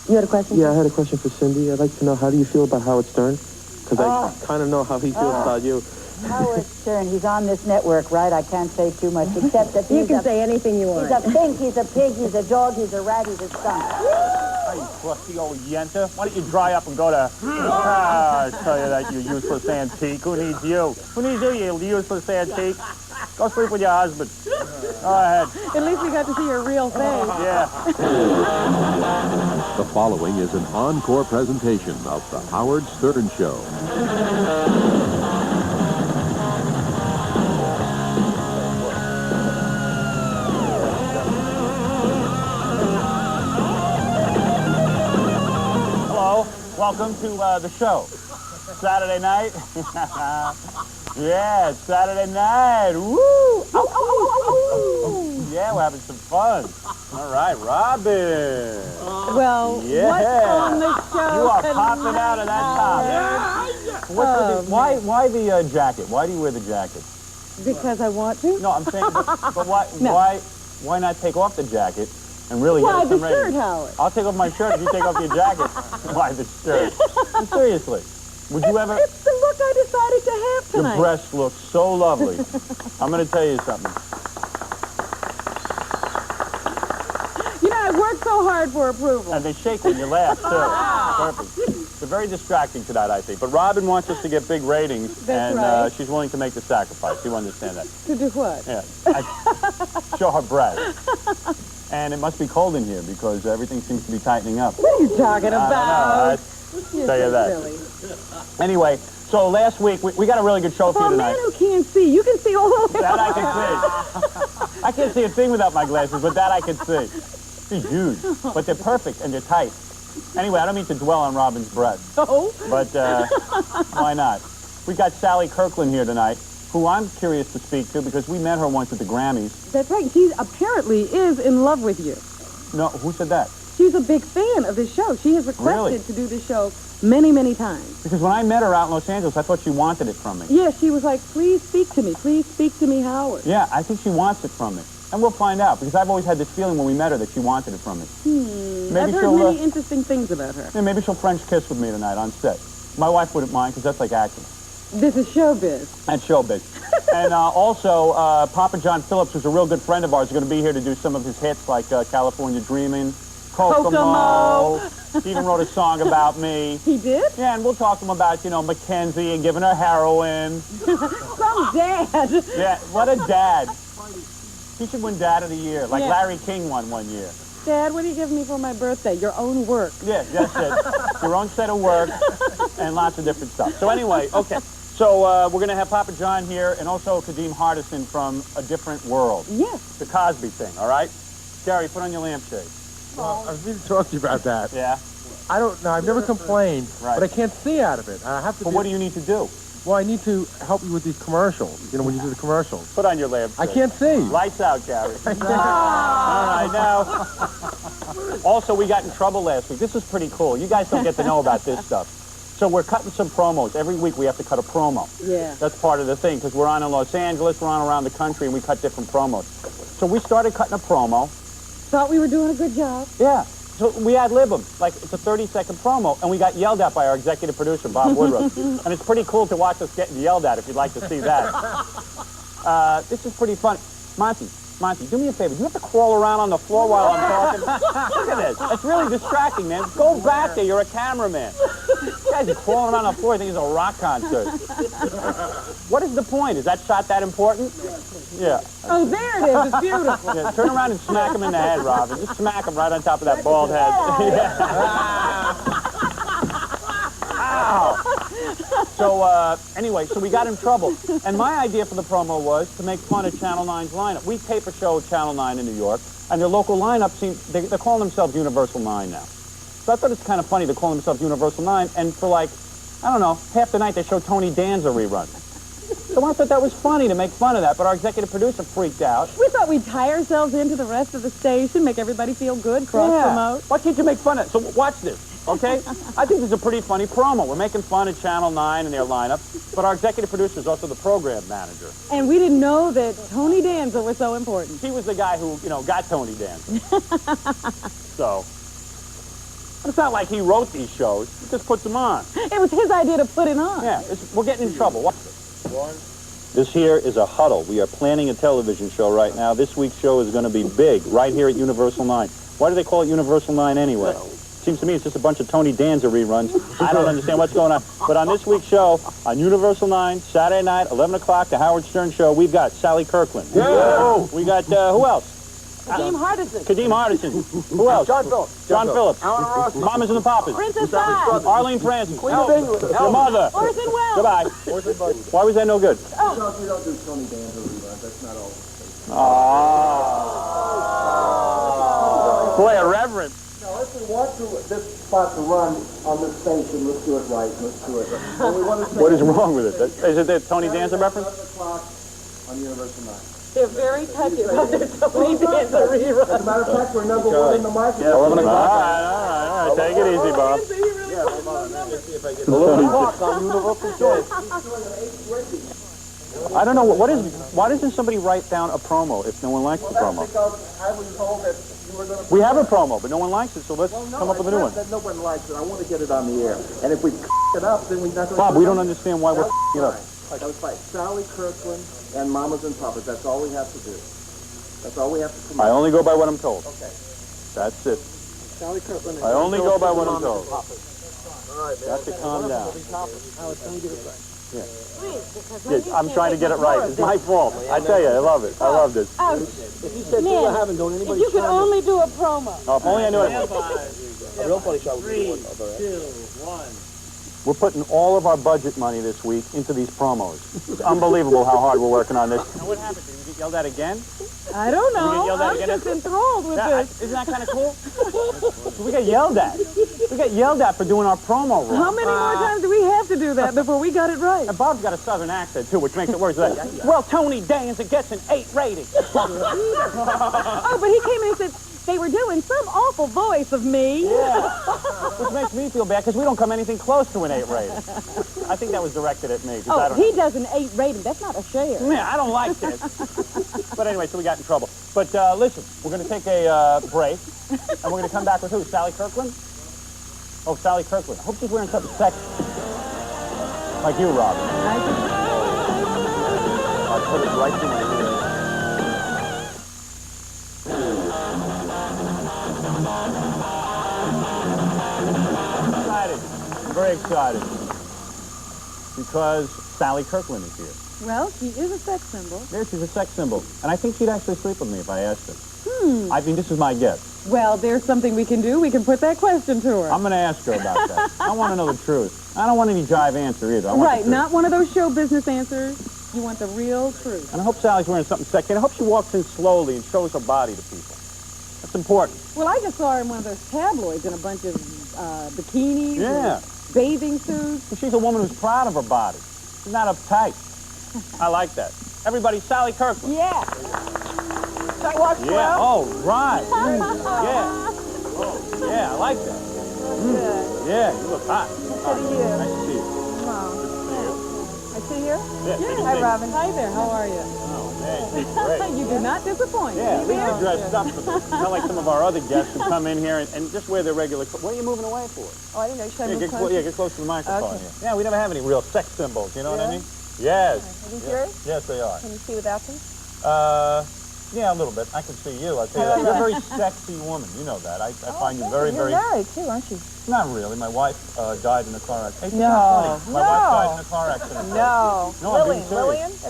You had a question? Yeah, I had a question for Cindy. I'd like to know, how do you feel about Howard Stern? Because I kind of know how he feels about you. Howard Stern, he's on this network, right? I can't say too much, except that You can say anything you want. He's a pig, he's a pig, he's a dog, he's a rat, he's a skunk. Hey, you crusty old yenta. Why don't you dry up and go to... I tell you that, you useless antique. Who needs you? Who needs you, you useless antique? Go sleep with your husband. Go ahead. At least we got to see your real face. Yeah. The following is an encore presentation of The Howard Stern Show. Hello. Welcome to the show. Saturday night. Yeah, it's Saturday night. Woo! Ow, ow, ow, ow. Yeah, we're having some fun. All right, Robin. Well, Yeah. what's on the show? You are popping out of that top. Why the jacket? Why do you wear the jacket? Because I want to. No, I'm saying, but why, No. why not take off the jacket and really Why get the some rain? shirt, Howard? I'll take off my shirt if you take off your jacket. Why the shirt? Seriously, would you ever? It's the look I decided to have Your tonight. breasts look so lovely. I'm going to tell you something. You know, I worked so hard for approval. And they shake when you laugh, too. Perfect. They're very distracting tonight, I think. But Robin wants us to get big ratings, That's and right. she's willing to make the sacrifice. You understand that? To do what? Yeah. Show her breasts. And it must be cold in here because everything seems to be tightening up. What are you talking I about? don't know. You're tell you so that. silly. Anyway, so last week, we got a really good show for For you a tonight. man who can't see, you can see all the way. That I can see. I can't see a thing without my glasses, but that I can see. They're huge, but they're perfect and they're tight. Anyway, I don't mean to dwell on Robin's breasts, Oh. but why not? We got Sally Kirkland here tonight, who I'm curious to speak to because we met her once at the Grammys. That's right. She apparently is in love with you. No, who said that? She's a big fan of this show. She has requested Really? to do this show many, many times. Because when I met her out in Los Angeles, I thought she wanted it from me. Yeah, she was like, please speak to me. Please speak to me, Howard. Yeah, I think she wants it from me. And we'll find out, because I've always had this feeling when we met her that she wanted it from me. I've heard she'll, many interesting things about her. yeah, maybe she'll French kiss with me tonight on set. My wife wouldn't mind, because that's like acting. This is showbiz. And showbiz. And also, Papa John Phillips, who's a real good friend of ours, is going to be here to do some of his hits like California Dreamin', Kokomo. He even wrote a song about me. He did? Yeah, and we'll talk to him about, Mackenzie and giving her heroin. Some dad. Yeah, what a dad. He should win Dad of the Year, like Yeah. Larry King won one year. Dad, what are you giving me for my birthday? Your own work. Yeah, that's it. Your own set of work and lots of different stuff. So anyway, okay. So we're going to have Papa John here and also Kadeem Hardison from A Different World. Yes. The Cosby thing, all right? Gary, put on your lampshade. Well, I was going to talk to you about that. Yeah? I don't know. I've never complained, Right. but I can't see out of it. I have to. But what do you need to do? Well, I need to help you with these commercials. You know, when you do the commercials. Put on your lampshade. I can't see. Lights out, Gary. All right, now. Also, we got in trouble last week. This is pretty cool. You guys don't get to know about this stuff. So we're cutting some promos. Every week we have to cut a promo. Yeah. That's part of the thing, because we're on in Los Angeles, we're on around the country, and we cut different promos. So we started cutting a promo. Thought we were doing a good job. Yeah. So we ad-lib them. Like, it's a 30-second promo, and we got yelled at by our executive producer, Bob Woodruff. And it's pretty cool to watch us getting yelled at if you'd like to see that. This is pretty fun. Monty, do me a favor. Do you have to crawl around on the floor while I'm talking? Look at this. It's really distracting, man. Go back there. You're a cameraman. You guys are crawling around on the floor. I think it's a rock concert. What is the point? Is that shot that important? Yeah. Oh, there it is. It's beautiful. Yeah, turn around and smack him in the head, Robin. Just smack him right on top of that bald head. Ow. So, anyway, so we got in trouble. And my idea for the promo was to make fun of Channel 9's lineup. We tape a show at Channel 9 in New York, and their local lineup they're calling themselves Universal 9 now. So I thought it's kind of funny they're calling themselves Universal 9, and for like, I don't know, half the night they show Tony Danza reruns. So I thought that was funny to make fun of that, but our executive producer freaked out. We thought we'd tie ourselves into the rest of the station, make everybody feel good, cross-promote. Why can't you make fun of it? So watch this, okay? I think this is a pretty funny promo. We're making fun of Channel 9 and their lineup, but our executive producer is also the program manager. And we didn't know that Tony Danza was so important. He was the guy who, got Tony Danza. So, It's not like he wrote these shows. He just puts them on. It was his idea to put it on. Yeah, we're getting in trouble. Watch this. This here is a huddle. We are planning a television show right now. This week's show is going to be big, right here at Universal 9. Why do they call it Universal 9 anyway? Seems to me it's just a bunch of Tony Danza reruns. I don't understand what's going on. But on this week's show, on Universal 9, Saturday night, 11 o'clock, the Howard Stern Show, we've got Sally Kirkland. Yeah. We got, who else? Kadeem Hardison. Kadeem Hardison. Who else? John Phillips. John Phillips. Mamas and the Papas. Princess Di. Arlene Francis. Queen of England. Your mother. Orson Welles. Goodbye. Why was that no good? We don't do Tony Danza reruns. That's not all. Boy, a reverend. Now, if we want this spot to run on this station, let's do it right. Let's do it right. And we want to What is wrong with it? Is it the Tony Danza reference? 11 o'clock on Universal 9. They're very touchy about their Tony Danza rerun. As a matter of fact, we're number one in the market. Yeah, 11 o'clock. All right. Take it easy, Bob. 11 o'clock on Universal Choice. I don't know. Why doesn't somebody write down a promo if no one likes the promo? Because I was told that you were going to... We have a promo, but no one likes it, so let's come up with a new one. That no one likes it. I want to get it on the air. And if we it up, then we're not going to... Bob, we don't understand why we're it up. That was like Sally Kirkland and Mamas and Papas. That's all we have to do. That's all we have to promote. I only go by what I'm told. Okay. That's it. Sally Kirkland. I only go by what I'm told. All right, man. Got to calm down. I was trying to get it right. Yes, I'm trying to get it right. It's my fault. I tell you, I love it. I love this. If you said you haven't, don't anybody If you could only do a promo. Oh, if only I knew it. A real funny shot. 3, 2, 1. We're putting all of our budget money this week into these promos. It's unbelievable how hard we're working on this. Now, what happened? Did you get yelled at again? I don't You get know. yelled at I'm again? just enthralled with this. Isn't that kind of cool? We got yelled at. We got yelled at for doing our promo wrong. How many more times do we have to do that before we got it right? And Bob's got a southern accent, too, which makes it worse. Well, Tony Danza gets an 8 rating. Oh, but he came in and said they were doing some awful voice of me. Yeah. Which makes me feel bad, because we don't come anything close to an 8 rating. I think that was directed at me. I Oh, don't he does an 8 rating. That's not a share. Yeah, I don't like this. But anyway, so we got in trouble. But listen, we're going to take a break, and we're going to come back with who? Sally Kirkland? Oh, Sally Kirkland. I hope she's wearing something sexy. Like you, Robin. I'll put it right through my ear. Excited. I'm very excited. Because Sally Kirkland is here. Well, she is a sex symbol. Yeah, she's a sex symbol. And I think she'd actually sleep with me if I asked her. I mean, this is my guess. Well, there's something we can do. We can put that question to her. I'm going to ask her about that. I want to know the truth. I don't want any jive answer either. I want the Right, truth. not one of those show business answers. You want the real truth. And I hope Sally's wearing something sexy. And I hope she walks in slowly and shows her body to people. That's important. Well, I just saw her in one of those tabloids in a bunch of bikinis. Yeah. And bathing suits. But she's a woman who's proud of her body. She's not uptight. I like that. Everybody, Sally Kirkland. Yeah. Sidewalk Yeah. Oh, right. Yeah. Oh, yeah, I like that. Yeah, you look hot. Good to you. Nice to see you. I see you. Yeah. Hi, Robin. Hi there. How are you? Oh, man. Great. You do not disappoint. Yeah, See they're there? dressed up for this. Not like some of our other guests who come in here and just wear their regular clothes. What are you moving away for? Oh, I didn't know. Should I Yeah, move get, closer? get close to the microphone Okay. here. Yeah, we never have any real sex symbols, you know what I mean? Yes. Are these yours? Yes, they are. Can you see without them? Yeah, a little bit. I can see you. I tell you that. You're a very sexy woman. You know that. I find you very, very... You're married, too, aren't you? Not really. My wife died in a car accident. Hey, No. My wife died in a car accident. No. No, I'm being serious. Lillian? That's No,